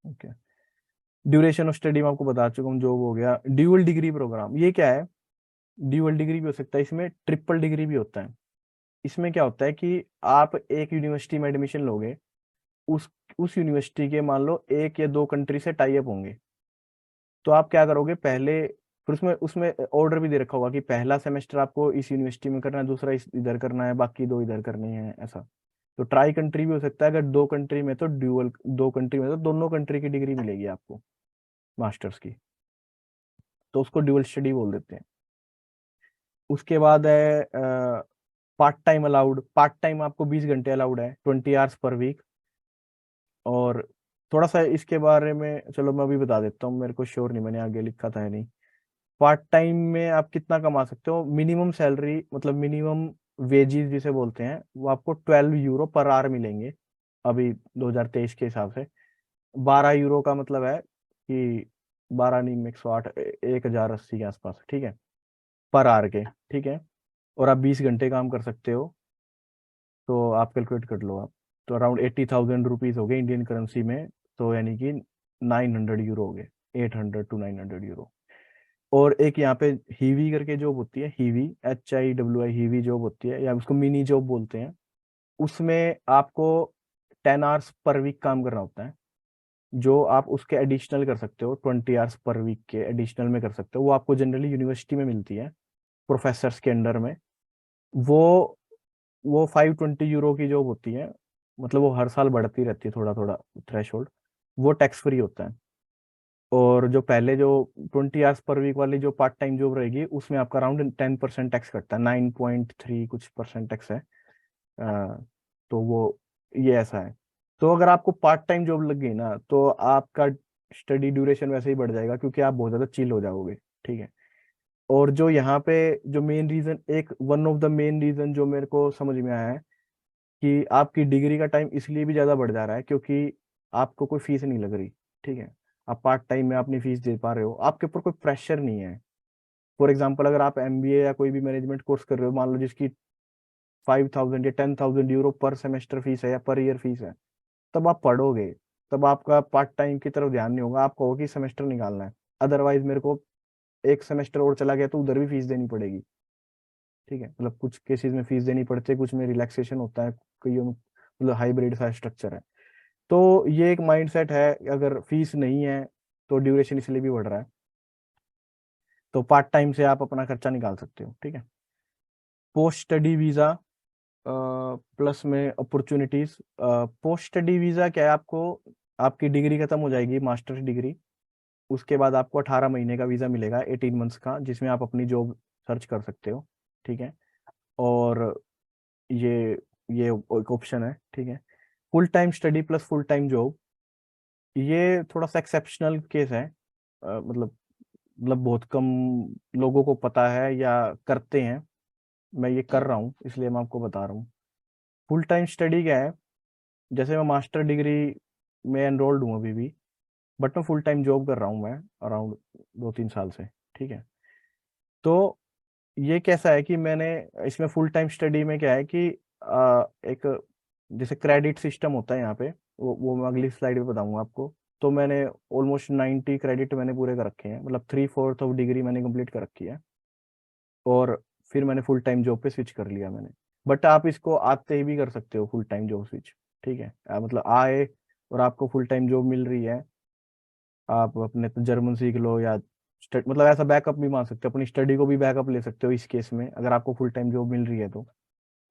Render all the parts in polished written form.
Okay, duration of study मैं आपको बता चुका हूँ, जॉब हो गया। ड्यूअल डिग्री प्रोग्राम, ये क्या है? ड्यूअल डिग्री भी हो सकता है, इसमें ट्रिपल डिग्री भी होता है। इसमें क्या होता है कि आप एक यूनिवर्सिटी में एडमिशन लोगे, उस उस यूनिवर्सिटी के मान लो एक या दो कंट्री से टाई अप होंगे, तो आप क्या करोगे पहले, फिर उसमें उसमें ऑर्डर भी दे रखा होगा कि पहला सेमेस्टर आपको इस यूनिवर्सिटी में करना है, दूसरा इधर करना है, बाकी दो इधर करनी है, ऐसा। तो ट्राई कंट्री भी हो सकता है, अगर दो कंट्री में तो ड्यूअल, दो कंट्री में तो दोनों कंट्री की डिग्री मिलेगी आपको मास्टर्स की, तो उसको ड्यूअल स्टडी बोल देते हैं। उसके बाद है part time allowed. Part time आपको 20 घंटे अलाउड है, 20 आवर्स पर वीक। और थोड़ा सा इसके बारे में चलो मैं अभी बता देता हूँ, मेरे को श्योर नहीं, मैंने आगे लिखा था या नहीं। पार्ट टाइम में आप कितना कमा सकते हो? मिनिमम सैलरी मतलब मिनिमम वेजेस जिसे बोलते हैं, वो आपको 12 यूरो पर आवर मिलेंगे अभी 2023 के हिसाब से। 12 यूरो का मतलब है कि 12 नहीं, 108, 1080 के आसपास, ठीक है, पर आवर के, ठीक है। और आप 20 घंटे काम कर सकते हो, तो आप कैलकुलेट कर लो आप, तो अराउंड 80,000 रुपीज हो गए इंडियन करेंसी में, तो यानी कि 900 यूरो हो गए, 800 to 900 यूरो। और एक यहाँ पे हीवी करके जॉब होती है, हीवी, HIWI, हीवी जॉब होती है, या उसको मिनी जॉब बोलते हैं। उसमें आपको 10 आवर्स पर वीक काम करना होता है, जो आप उसके एडिशनल कर सकते हो, 20 आवर्स पर वीक के एडिशनल में कर सकते हो। वो आपको जनरली यूनिवर्सिटी में मिलती है, प्रोफेसर्स के अंडर में। वो वो 520 यूरो की जॉब होती है, मतलब वो हर साल बढ़ती रहती है थोड़ा थोड़ा थ्रेशोल्ड। वो टैक्स फ्री होता है। और जो पहले जो 20 आवर्स पर वीक वाली जो पार्ट टाइम जॉब रहेगी, उसमें आपका अराउंड 10% टैक्स कटता है, 9.3 कुछ परसेंट टैक्स है। अ, तो वो ये ऐसा है। तो अगर आपको पार्ट टाइम जॉब लग गई ना, तो आपका स्टडी ड्यूरेशन वैसे ही बढ़ जाएगा, क्योंकि आप बहुत ज्यादा चिल हो जाओगे, ठीक है। और जो यहाँ पे जो मेन रीजन, एक one of the main reason जो मेरे को समझ में आया है, कि आपकी डिग्री का टाइम इसलिए भी ज्यादा बढ़ जा रहा है क्योंकि आपको कोई फीस नहीं लग रही, ठीक है। आप पार्ट टाइम में अपनी फीस दे पा रहे हो, आपके ऊपर कोई प्रेशर नहीं है। फॉर एग्जाम्पल, अगर आप MBA या कोई भी मैनेजमेंट कोर्स कर रहे हो, मान लो जिसकी 5,000 या 10,000 यूरो पर सेमेस्टर फीस है या पर ईयर फीस है, तब आप पढ़ोगे, तब आपका पार्ट टाइम की तरफ ध्यान नहीं होगा, आपको होगा कि सेमेस्टर निकालना है। अदरवाइज मेरे को एक सेमेस्टर और चला गया तो उधर भी फीस देनी पड़ेगी, ठीक है। मतलब कुछ केसेस में फीस देनी पड़ती है, कुछ में रिलैक्सेशन होता है, कई में मतलब हाइब्रिड सा स्ट्रक्चर है। तो ये एक माइंडसेट है, अगर फीस नहीं है तो ड्यूरेशन इसलिए भी बढ़ रहा है। तो पार्ट टाइम से आप अपना खर्चा निकाल सकते हो, ठीक है। पोस्ट स्टडी वीजा प्लस में अपॉर्चुनिटीज। पोस्ट स्टडी वीजा क्या है? आपको, आपकी डिग्री खत्म हो जाएगी, मास्टर्स डिग्री, उसके बाद आपको 18 महीने का वीजा मिलेगा, 18 मंथ्स का, जिसमें आप अपनी जॉब सर्च कर सकते हो, ठीक है। और ये ये एक ऑप्शन है, ठीक है। Full time study plus full time job, ये थोड़ा सा एक्सेप्शनल केस है। मतलब बहुत कम लोगों को पता है या करते हैं। मैं ये कर रहा हूँ, इसलिए मैं आपको बता रहा हूँ। फुल टाइम स्टडी क्या है? जैसे मैं मास्टर डिग्री में एनरोल्ड हूँ अभी भी, बट मैं फुल टाइम जॉब कर रहा हूँ मैं, अराउंड 2-3 साल से, ठीक है। तो ये कैसा है कि मैंने इसमें फुल टाइम स्टडी में क्या है कि एक जैसे क्रेडिट सिस्टम होता है यहाँ पे, वो मैं अगली स्लाइड में बताऊंगा आपको। तो मैंने ऑलमोस्ट 90 क्रेडिट मैंने पूरे कर रखे हैं, मतलब 3/4 ऑफ डिग्री मैंने कंप्लीट कर रखी है। और फिर मैंने फुल टाइम जॉब पे स्विच कर लिया मैंने। बट आप इसको आते ही भी कर सकते हो फुल टाइम जॉब स्विच, ठीक है। मतलब आए और आपको फुल टाइम जॉब मिल रही है, आप अपने जर्मन सीख लो, या मतलब ऐसा बैकअप भी मान सकते हो, अपनी स्टडी को भी बैकअप ले सकते हो इस केस में, अगर आपको फुल टाइम जॉब मिल रही है तो।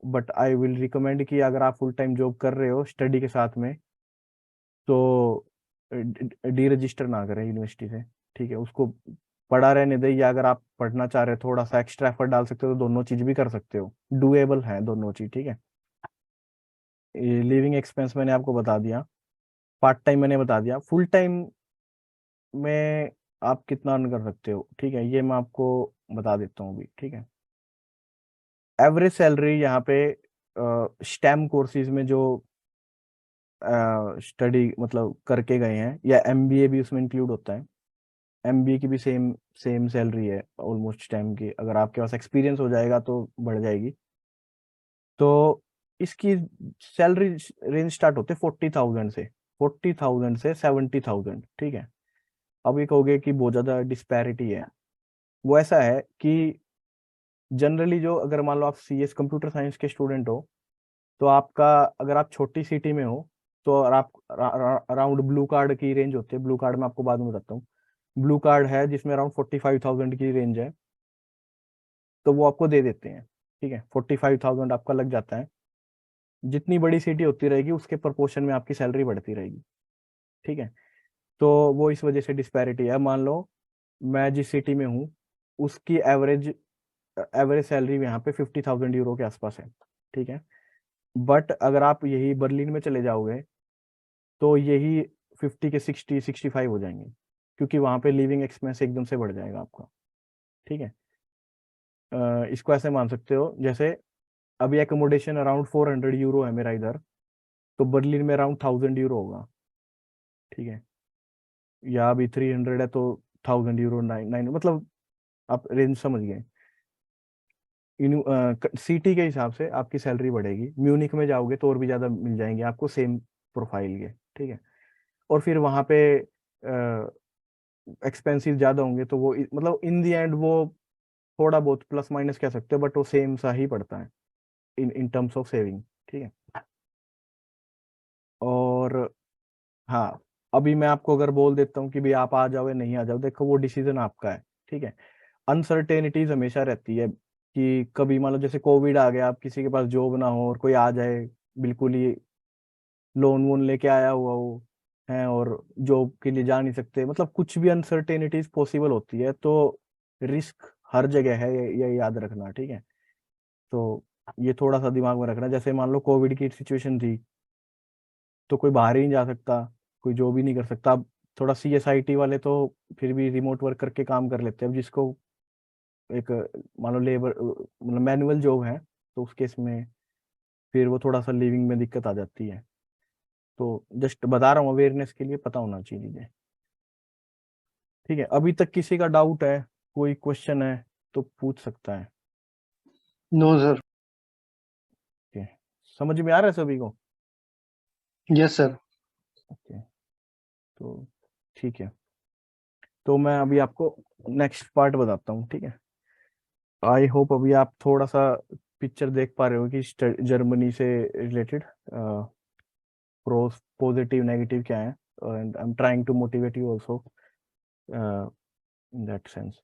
बट आई विल रिकमेंड कि अगर आप फुल टाइम जॉब कर रहे हो स्टडी के साथ में, तो डी रजिस्टर ना करें यूनिवर्सिटी से, ठीक है। उसको पढ़ा रहने दे, या अगर आप पढ़ना चाह रहे हो, थोड़ा सा एक्स्ट्रा एफर्ट डाल सकते हो, तो दोनों चीज भी कर सकते हो, डुएबल है दोनों चीज, ठीक है। लिविंग एक्सपेंस मैंने आपको बता दिया, पार्ट टाइम मैंने बता दिया, फुल टाइम में आप कितना अर्न कर सकते हो, ठीक है, ये मैं आपको बता देता हूँ अभी, ठीक है। एवरेज सैलरी यहाँ पे स्टेम कोर्सेज में जो स्टडी मतलब करके गए हैं, या MBA भी उसमें इंक्लूड होता है, MBA की भी सेम सेम सैलरी है ऑलमोस्ट स्टेम की, अगर आपके पास एक्सपीरियंस हो जाएगा तो बढ़ जाएगी। तो इसकी सैलरी रेंज स्टार्ट होते 40,000 से, 40,000 से 70,000, ठीक है। अब ये कहोगे कि बहुत ज्यादा डिस्पैरिटी है, वो ऐसा है कि जनरली जो, अगर मान लो आप CS कंप्यूटर साइंस के स्टूडेंट हो, तो आपका, अगर आप छोटी सिटी में हो तो, और आप अराउंड ब्लू कार्ड की रेंज होती है, ब्लू कार्ड में आपको बाद में बताता हूँ, ब्लू कार्ड है जिसमें अराउंड 45,000 की रेंज है, तो वो आपको दे देते हैं, ठीक है। 45,000 आपका लग जाता है। जितनी बड़ी सिटी होती रहेगी उसके प्रोपोर्शन में आपकी सैलरी बढ़ती रहेगी, ठीक है। तो वो इस वजह से डिस्पैरिटी है। मान लो मैं जिस सिटी में हूँ उसकी एवरेज एवरेज सैलरी यहाँ पे 50,000 यूरो के आसपास है, ठीक है। बट अगर आप यही बर्लिन में चले जाओगे तो यही 50 के 60-65 हो जाएंगे, क्योंकि वहां पे लिविंग एक्सपेंस एकदम से बढ़ जाएगा आपका, ठीक है। इसको ऐसे मान सकते हो, जैसे अभी एकोमोडेशन अराउंड 400 यूरो है मेरा इधर, तो बर्लिन में अराउंड 1000 यूरो होगा, ठीक है। या अभी 300 है तो 1000 यूरो, 9 मतलब आप रेंज समझ गए। सिटी के हिसाब से आपकी सैलरी बढ़ेगी। म्यूनिक में जाओगे तो और भी ज्यादा मिल जाएंगे आपको सेम प्रोफाइल के, ठीक है। और फिर वहां पे एक्सपेंसिव ज्यादा होंगे तो वो मतलब इन दी एंड वो थोड़ा बहुत प्लस माइनस कह सकते हो, बट वो सेम सा ही पड़ता है इन टर्म्स ऑफ सेविंग, ठीक है। और हाँ, अभी मैं आपको अगर बोल देता हूँ कि भाई आप आ जाओ या नहीं आ जाओ, देखो वो डिसीजन आपका है, ठीक है। अनसर्टेनिटीज हमेशा रहती है कि कभी मान लो जैसे कोविड आ गया, आप किसी के पास जॉब ना हो और कोई आ जाए बिल्कुल ही लोन वोन लेके आया हुआ हो है, और जॉब के लिए जा नहीं सकते, मतलब कुछ भी अनसर्टेनिटीज पॉसिबल होती है, तो रिस्क हर जगह है, ये याद रखना, ठीक है। तो ये थोड़ा सा दिमाग में रखना। जैसे मान लो कोविड की सिचुएशन थी तो कोई बाहर ही नहीं जा सकता, कोई जॉब ही नहीं कर सकता। अब थोड़ा CSIT वाले तो फिर भी रिमोट वर्क करके काम कर लेते हैं। अब जिसको एक मान लो लेबर मतलब मैनुअल जॉब है, तो उस केस में फिर वो थोड़ा सा लिविंग में दिक्कत आ जाती है। तो जस्ट बता रहा हूँ, अवेयरनेस के लिए पता होना चाहिए चीजें, ठीक है। अभी तक किसी का डाउट है, कोई क्वेश्चन है तो पूछ सकता है, नो सर। ठीक है। समझ में आ रहा है सभी को? Yes sir. ओके, तो ठीक है। तो मैं अभी आपको नेक्स्ट पार्ट बताता हूँ, ठीक है। आई होप अभी आप थोड़ा सा पिक्चर देख पा रहे हो कि जर्मनी से रिलेटेड प्रोस पॉजिटिव नेगेटिव क्या है, and I am trying to motivate you also in that sense.